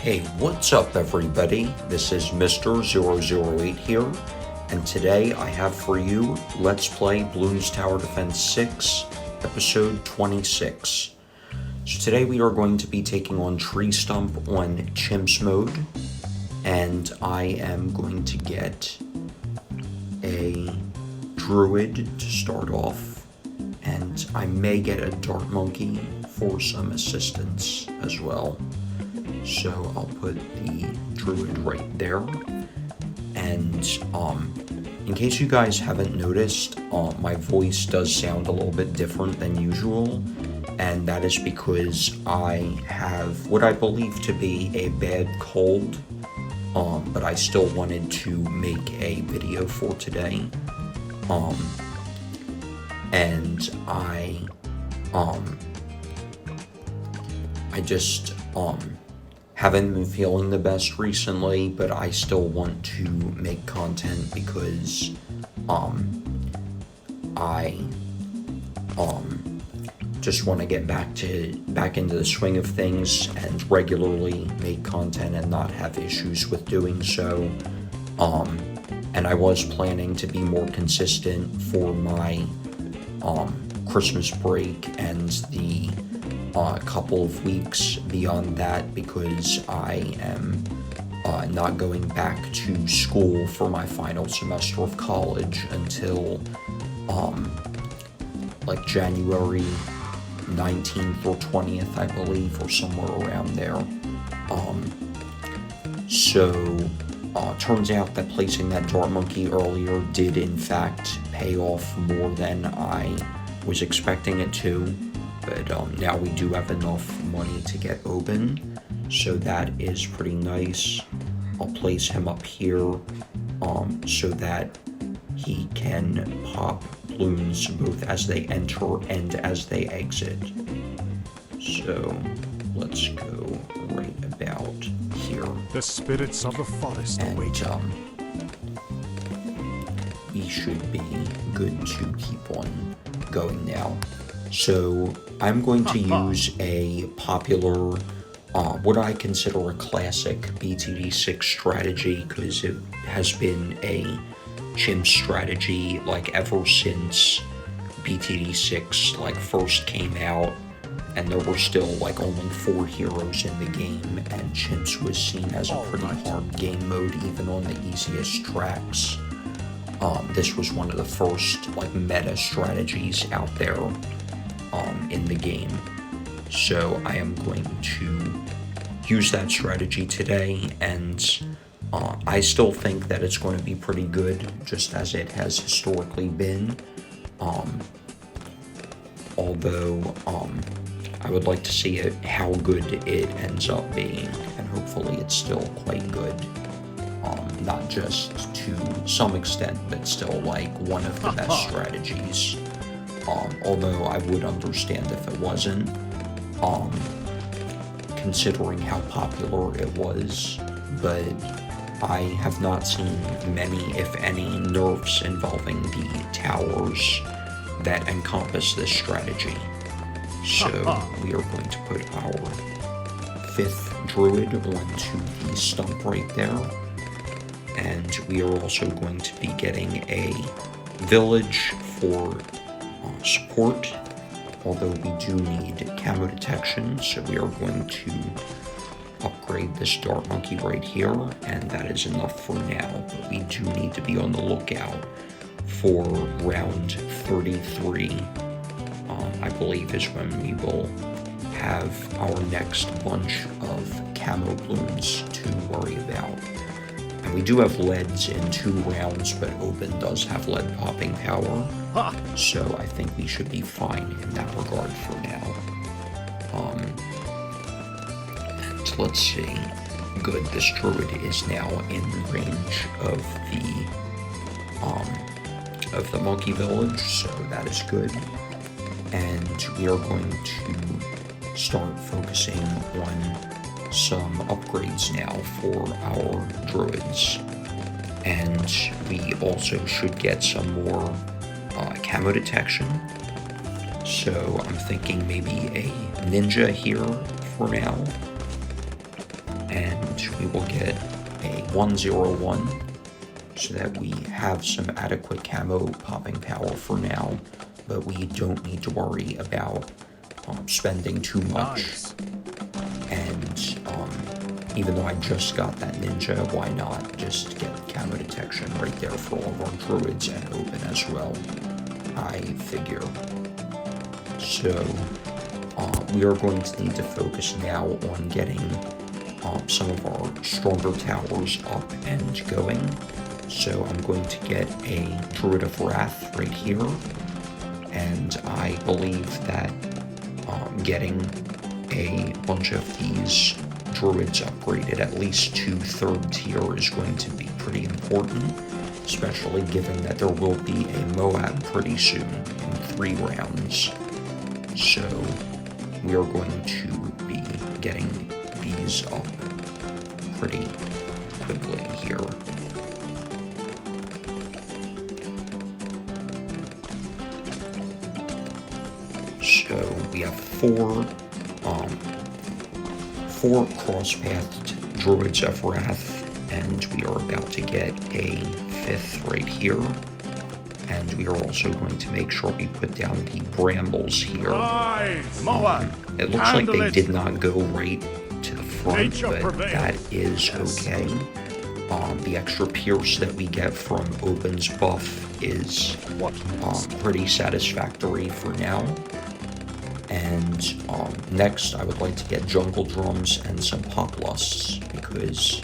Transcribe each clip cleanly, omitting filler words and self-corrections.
Hey, what's up everybody? This is Mr. 008 here, and today I have for you Let's Play Bloons Tower Defense 6, Episode 26. So today we are going to be taking on Tree Stump on Chimps mode, and I am going to get a Druid to start off, and I may get a Dart Monkey for some assistance as well. So I'll put the Druid right there, and in case you guys haven't noticed, my voice does sound a little bit different than usual, and that is because I have what I believe to be a bad cold, but I still wanted to make a video for today, and I just haven't been feeling the best recently, but I still want to make content because I just want to get back into the swing of things and regularly make content and not have issues with doing so. And I was planning to be more consistent for my Christmas break and the couple of weeks beyond that, because I am not going back to school for my final semester of college until like January 19th or 20th, I believe, or somewhere around there. Turns out that placing that Dart Monkey earlier did in fact pay off more than I was expecting it to. But now we do have enough money to get Oben, so that is pretty nice. I'll place him up here so that he can pop balloons both as they enter and as they exit. So let's go right about here. The spirits of the forest await. We should be good to keep on going now. So I'm going to use a popular, what I consider a classic BTD6 strategy, because it has been a chimp strategy like ever since BTD6 like first came out, and there were still like only 4 heroes in the game, and chimps was seen as a pretty hard game mode even on the easiest tracks. This was one of the first like meta strategies out there in the game, so I am going to use that strategy today, and I still think that it's going to be pretty good, just as it has historically been, although I would like to see how good it ends up being, and hopefully it's still quite good, not just to some extent, but still like one of the best strategies. Although I would understand if it wasn't, considering how popular it was, but I have not seen many, if any, nerfs involving the towers that encompass this strategy. So we are going to put our 5th Druid onto the stump right there, and we are also going to be getting a village for support, although we do need camo detection, so we are going to upgrade this Dart Monkey right here, and that is enough for now, but we do need to be on the lookout for round 33, I believe is when we will have our next bunch of camo balloons to worry about. And we do have leads in 2 rounds, but Oben does have lead popping power, so I think we should be fine in that regard for now. And let's see. Good, this Druid is now in range of the Monkey Village, so that is good. And we are going to start focusing on some upgrades now for our druids, and we also should get some more camo detection, so I'm thinking maybe a ninja here for now, and we will get a 101 so that we have some adequate camo popping power for now, but we don't need to worry about spending too much. Nice. And even though I just got that ninja, why not just get camo detection right there for all of our druids and open as well, I figure. So we are going to need to focus now on getting some of our stronger towers up and going. So I'm going to get a Druid of Wrath right here, and I believe that getting a bunch of these druids upgraded at least to 3rd tier is going to be pretty important, especially given that there will be a Moab pretty soon in 3 rounds. So we are going to be getting these up pretty quickly here. So we have 4 cross-pathed Druids of Wrath, and we are about to get a 5th right here. And we are also going to make sure we put down the brambles here. It looks like they did not go right to the front, but that is okay. The extra pierce that we get from Open's buff is pretty satisfactory for now. And next, I would like to get jungle drums and some pop lusts, because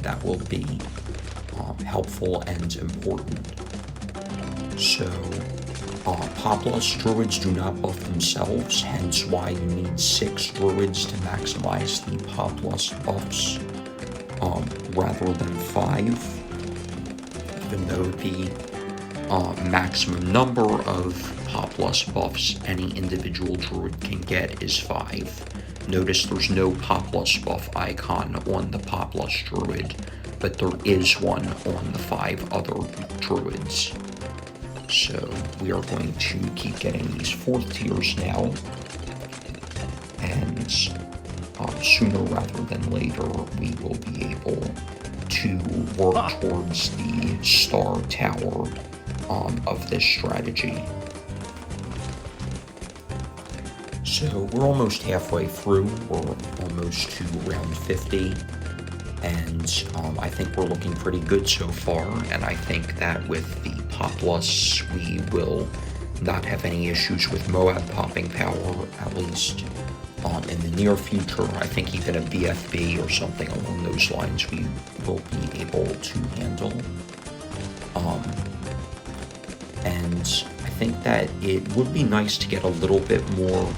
that will be helpful and important. So, pop lust druids do not buff themselves, hence why you need 6 druids to maximize the pop lust buffs, rather than 5. Even though the maximum number of pop lust buffs any individual druid can get is 5. Notice there's no pop lust buff icon on the pop lust druid, but there is one on the 5 other druids. So we are going to keep getting these 4th tiers now, and sooner rather than later we will be able to work towards the star tower of this strategy. So we're almost halfway through. We're almost to round 50, and I think we're looking pretty good so far, and I think that with the pop lusts we will not have any issues with Moab popping power, at least in the near future. I think even a BFB or something along those lines we will be able to handle. And I think that it would be nice to get a little bit more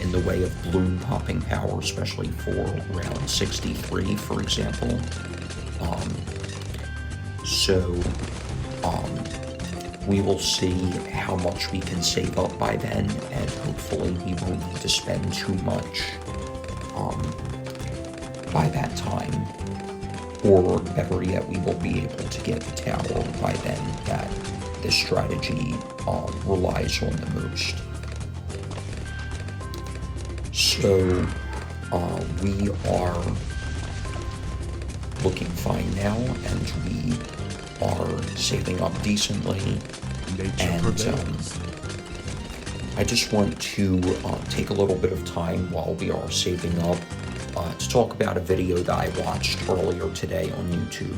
in the way of balloon popping power, especially for round 63, for example. We will see how much we can save up by then, and hopefully we won't need to spend too much by that time. Or better yet, we will be able to get the tower by then that this strategy relies on the most. So we are looking fine now, and we are saving up decently. And I just want to take a little bit of time while we are saving up to talk about a video that I watched earlier today on YouTube.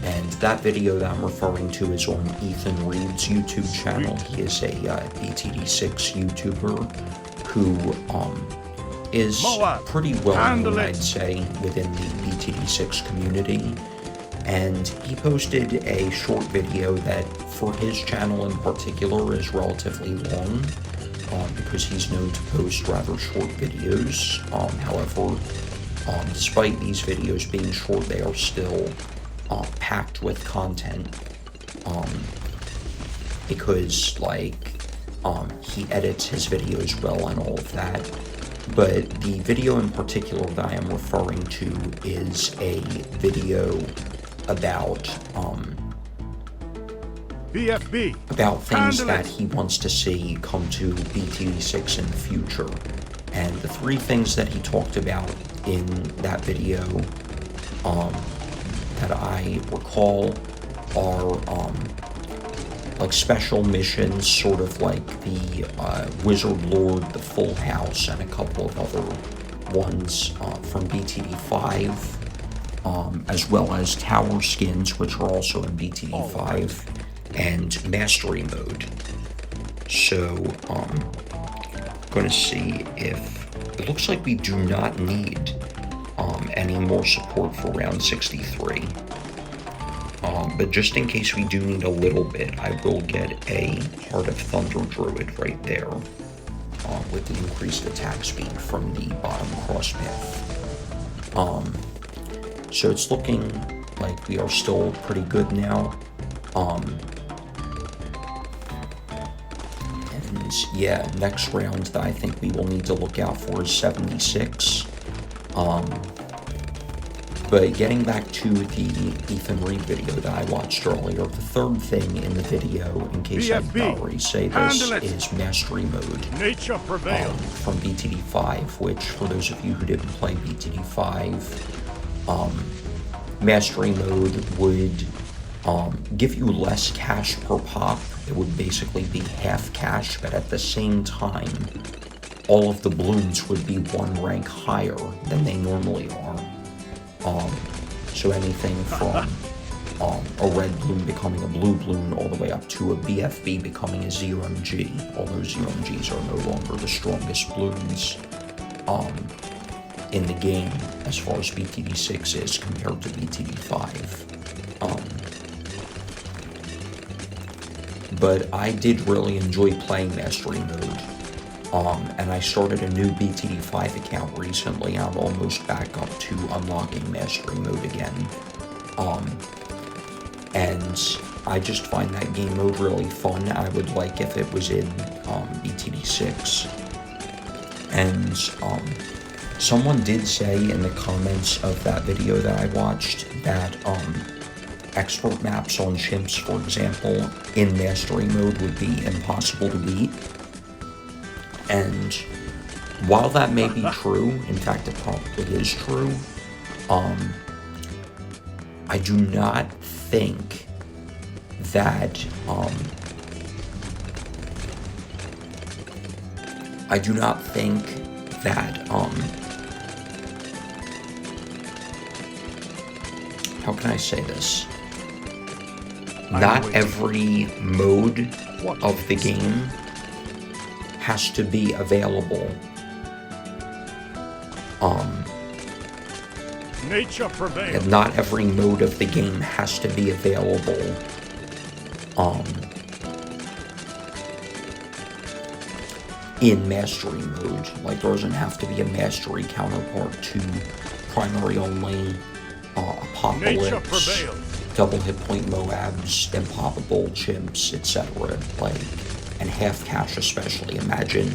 And that video that I'm referring to is on Ethan Reed's YouTube channel. He is a BTD6 YouTuber who is pretty well known, I'd say, within the BTD6 community. And he posted a short video that, for his channel in particular, is relatively long, because he's known to post rather short videos. However, despite these videos being short, they are still packed with content, because, he edits his videos well and all of that. But the video in particular that I am referring to is a video about BFB. About things that he wants to see come to BTD6 in the future. And the 3 things that he talked about in that video that I recall are like special missions, sort of like the Wizard Lord, the Full House, and a couple of other ones from BTD5, as well as tower skins, which are also in BTD5, and mastery mode. So, going to see if it looks like we do not need any more support for round 63. But just in case we do need a little bit, I will get a Heart of Thunder Druid right there with the increased attack speed from the bottom cross path. So it's looking like we are still pretty good now. And yeah, next round that I think we will need to look out for is 76. But getting back to the Ethan Reed video that I watched earlier, the third thing in the video, in case I did not already say this, is Mastery Mode from BTD5, which, for those of you who didn't play BTD5, Mastery Mode would give you less cash per pop. It would basically be half cash, but at the same time, all of the balloons would be one rank higher than they normally are. So anything from a red balloon becoming a blue balloon all the way up to a BFB becoming a ZOMG, although ZOMGs are no longer the strongest balloons in the game as far as BTD6 is compared to BTD5. But I did really enjoy playing Mastery Mode. And I started a new BTD5 account recently. I'm almost back up to unlocking Mastery Mode again. And I just find that game mode really fun. I would like if it was in BTD6. And someone did say in the comments of that video that I watched that expert maps on chimps, for example, in Mastery Mode would be impossible to beat. And while that may be true, in fact it probably is true, I do not think that, how can I say this? Not every mode of the game has to be available. Nature prevails. Not every mode of the game has to be available. In mastery mode. Like, there doesn't have to be a mastery counterpart to primary only, Apocalypse, double hit point Moabs, Impoppable, Chimps, etc. Like, and half cash especially. Imagine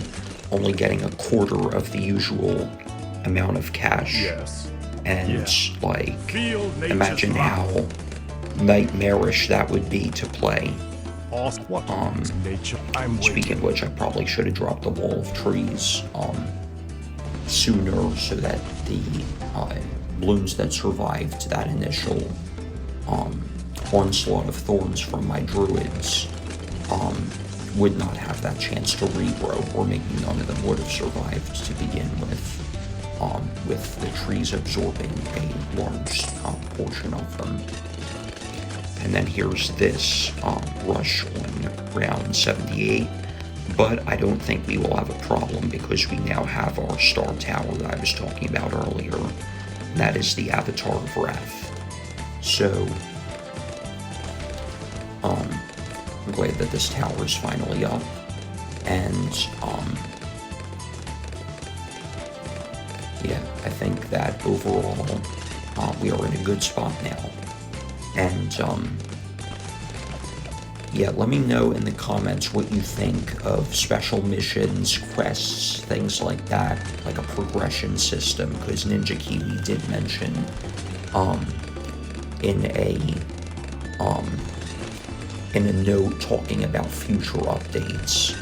only getting a quarter of the usual amount of cash. Yes. And like, imagine how nightmarish that would be to play. Speaking of which, I probably should have dropped the wall of trees sooner so that the balloons that survived that initial onslaught of thorns from my druids would not have that chance to regrow, or maybe none of them would have survived to begin with the trees absorbing a large portion of them. And then here's this rush on round 78, but I don't think we will have a problem because we now have our star tower that I was talking about earlier, and that is the Avatar of Wrath. So, I'm glad that this tower is finally up, and yeah, I think that overall we are in a good spot now. And yeah, let me know in the comments what you think of special missions, quests, things like that, like a progression system, because Ninja Kiwi did mention in a note talking about future updates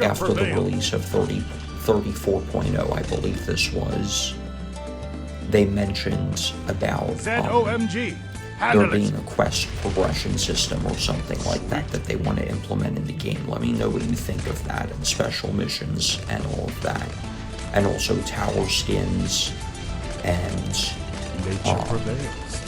after the release of 34.0, I believe this was, they mentioned about ZOMG. there Handle being it. a quest progression system or something like that that they want to implement in the game. Let me know what you think of that, and special missions and all of that. And also tower skins and Nature prevails.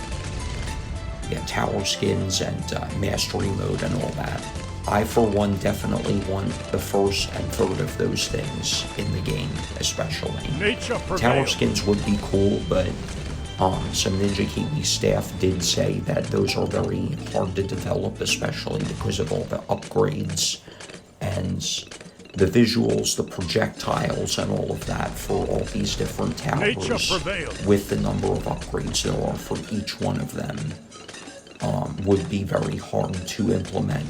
yeah, tower skins and mastery mode and all that. I, for one, definitely want the first and third of those things in the game, especially. Nature Tower prevails. skins would be cool, but some Ninja Kiwi staff did say that those are very hard to develop, especially because of all the upgrades and the visuals, the projectiles, and all of that for all these different Nature towers. prevails. With the number of upgrades there are for each one of them, would be very hard to implement,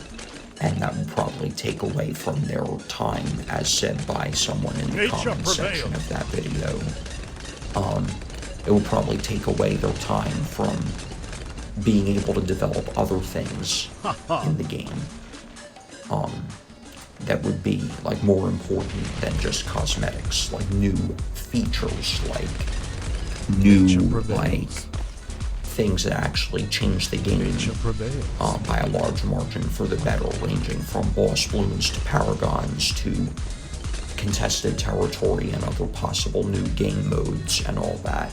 and that would probably take away from their time, as said by someone in the Nature comment section prevails. of that video. It will probably take away their time from being able to develop other things in the game. That would be like more important than just cosmetics, like new features, like new Nature like prevails. things that actually change the game Nature prevails. by a large margin for the better, ranging from boss balloons to paragons to contested territory and other possible new game modes and all that.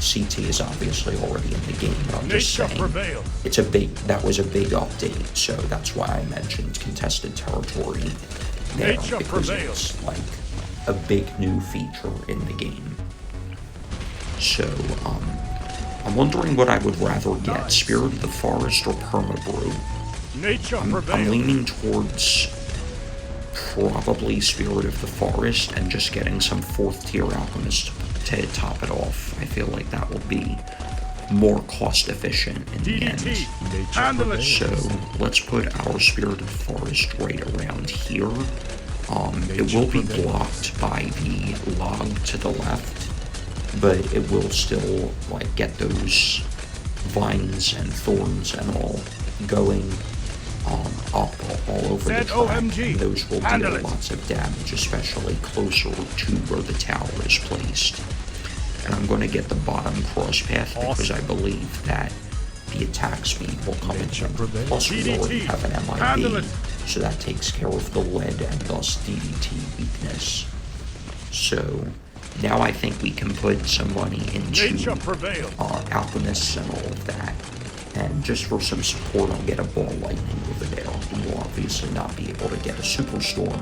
CT is obviously already in the game, but I'm just Nature saying prevails. that was a big update, so that's why I mentioned contested territory there, Nature because prevails. it's like a big new feature in the game. So, I'm wondering what I would rather get, Nice. Spirit of the Forest or Permabrew. Nature I'm prevails. leaning towards probably Spirit of the Forest and just getting some 4th tier alchemists to top it off. I feel like that will be more cost efficient in the end. DDT. Nature Handle it. prevails. So let's put our Spirit of the Forest right around here. It will be blocked by the log to the left, but it will still like get those vines and thorns and all going up all over the track, ZOMG. and those will Handle deal it. lots of damage, especially closer to where the tower is placed. And I'm going to get the bottom cross path because I believe that the attack speed will come in. Nature prevails. Plus, we already DDT. have an Handle MIB, it. so that takes care of the lead and thus DDT weakness. So now I think we can put some money into Nature prevails. alchemists and all of that. And just for some support, I'll get a ball lightning over there. We will obviously not be able to get a superstorm,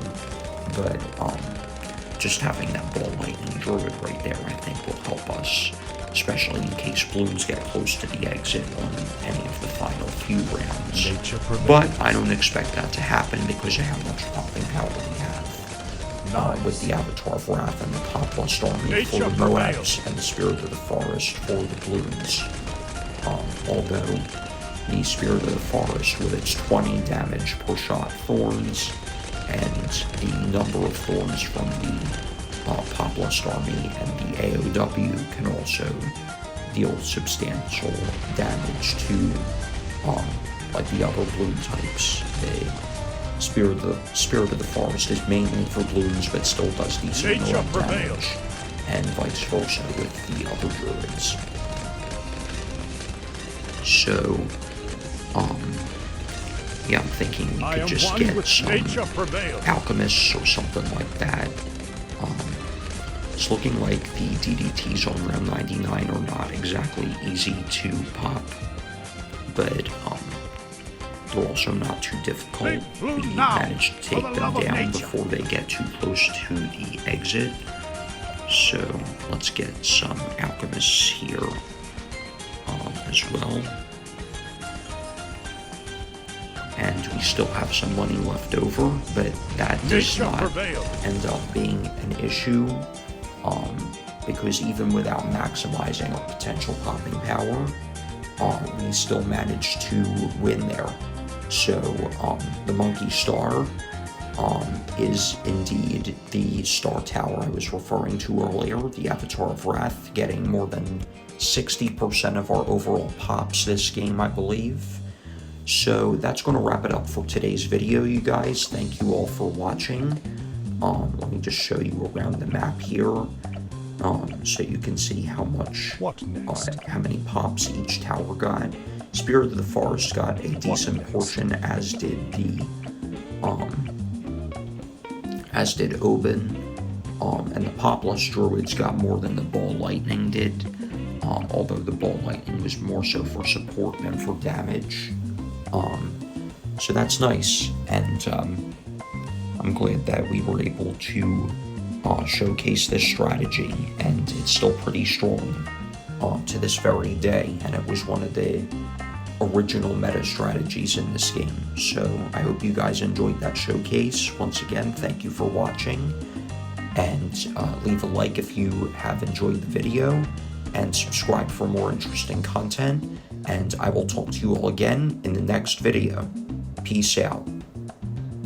but just having that ball lightning druid right there, I think, will help us, especially in case balloons get close to the exit on any of the final few rounds. Nature prevails. But I don't expect that to happen because of how much popping power we have. With the Avatar of Wrath and the Poplust Army for Nature the Moabs prevails. and the Spirit of the Forest for the Bloons. Although the Spirit of the Forest with its 20 damage per shot thorns and the number of thorns from the Poplust Army and the AOW can also deal substantial damage to like the other balloon types. The Spirit of the Forest is mainly for balloons, but still does decent Nature amount of prevails. damage, and vice versa with the other druids. So, yeah, I'm thinking we I could am just one get with some nature prevails. alchemists or something like that. It's looking like the DDTs on round 99 are not exactly easy to pop, but they're also not too difficult. Big blue We now, managed to for take the them love of down nature. before they get too close to the exit. So let's get some alchemists here as well. And we still have some money left over, but that does Nature not prevails. end up being an issue, because even without maximizing our potential popping power, we still managed to win there. So the Monkey Star is indeed the star tower I was referring to earlier, the Avatar of Wrath, getting more than 60% of our overall pops this game, I believe. So that's going to wrap it up for today's video, you guys. Thank you all for watching. Let me just show you around the map here. so you can see how much, What next? how many pops each tower got. Spirit of the Forest got a decent portion, as did Oben, and the Popless Druids got more than the Ball Lightning did, although the Ball Lightning was more so for support than for damage. So that's nice, and I'm glad that we were able to showcase this strategy, and it's still pretty strong to this very day, and it was one of the original meta strategies in this game. So I hope you guys enjoyed that showcase. Once again, thank you for watching, and leave a like if you have enjoyed the video, and subscribe for more interesting content, and I will talk to you all again in the next video. Peace out.